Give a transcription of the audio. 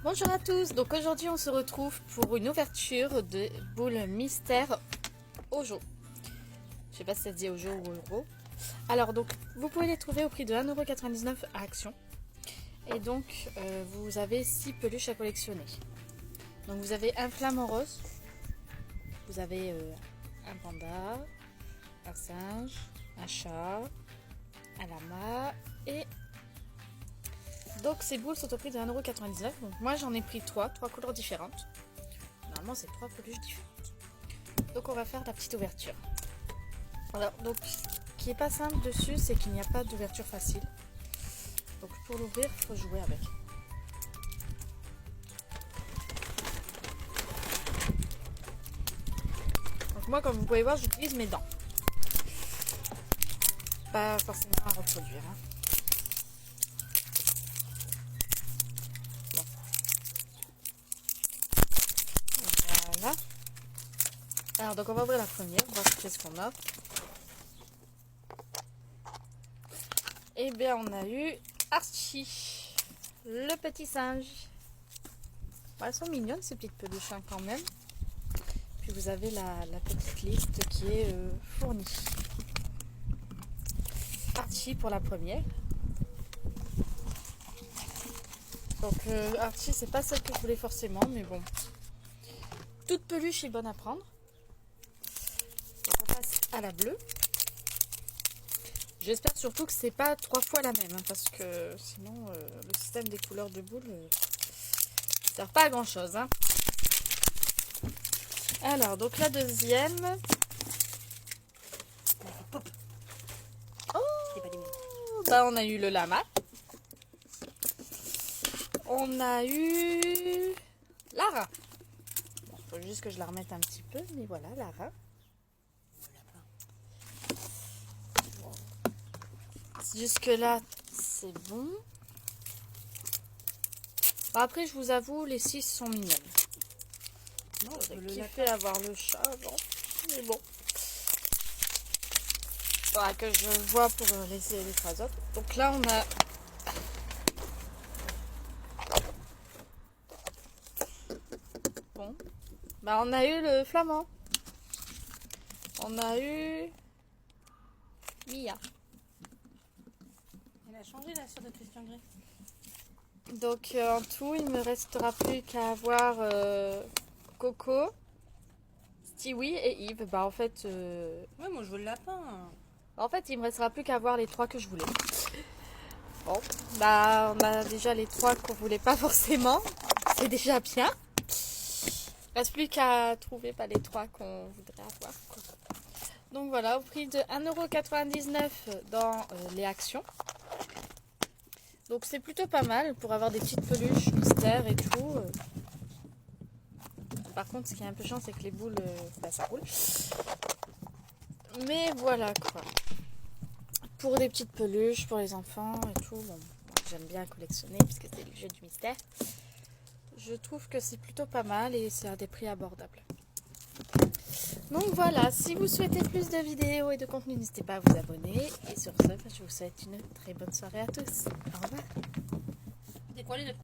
Bonjour à tous, donc aujourd'hui on se retrouve pour une ouverture de boules mystère Ojo. Je sais pas si ça se dit Ojo ou Euro. Alors donc vous pouvez les trouver au prix de 1,99€ à Action. Et donc vous avez 6 peluches à collectionner. Donc vous avez un flamant rose, vous avez un panda, un singe, un chat, un lama et... Donc ces boules sont au prix de 1,99€. Donc moi j'en ai pris 3 couleurs différentes. Normalement c'est 3 peluches différentes. Donc on va faire la petite ouverture. Alors donc ce qui est pas simple dessus, c'est qu'il n'y a pas d'ouverture facile. Donc pour l'ouvrir, il faut jouer avec. Donc moi comme vous pouvez voir, j'utilise mes dents. Pas forcément à reproduire. Voilà. Alors donc on va ouvrir la première, voir qu'est-ce qu'on a. Et bien on a eu Archie, le petit singe. Bon, elles sont mignonnes ces petites peluches quand même. Puis vous avez la petite liste qui est fournie. Archie pour la première. Donc Archie c'est pas celle que je voulais forcément, mais bon. Toute peluche est bonne à prendre. Donc on passe à la bleue. J'espère surtout que c'est pas 3 fois la même, parce que sinon le système des couleurs de boules ne sert pas à grand chose. Alors donc la deuxième. Oh, bah on a eu le lama. On a eu Lara. Il faut juste que je la remette un petit peu, mais voilà, Lara. Jusque là, c'est bon. Bon, après, je vous avoue, les 6 sont mignonnes. J'aurais kiffé avoir le chat avant, mais bon. Faudra que je vois pour laisser les 3 autres. Donc là, on a... Bon. Bah, on a eu le flamand. On a eu... Mia. Elle a changé la sœur de Christian Grey. Donc en tout, il me restera plus qu'à avoir Coco, Stewie et Yves. Bah en fait... Ouais, moi je veux le lapin. En fait, il me restera plus qu'à voir les 3 que je voulais. Bon, bah on a déjà les 3 qu'on voulait pas forcément. C'est déjà bien. Il reste plus qu'à trouver les 3 qu'on voudrait avoir, quoi. Donc voilà, au prix de 1,99€ dans les actions. Donc c'est plutôt pas mal pour avoir des petites peluches mystères et tout. Par contre, ce qui est un peu chiant, c'est que les boules, ça roule. Mais voilà quoi. Pour des petites peluches, pour les enfants et tout. Bon, j'aime bien collectionner puisque c'est le jeu du mystère. Je trouve que c'est plutôt pas mal et c'est à des prix abordables. Donc voilà, si vous souhaitez plus de vidéos et de contenu, n'hésitez pas à vous abonner. Et sur ce, je vous souhaite une très bonne soirée à tous. Au revoir. C'est quoi les deux?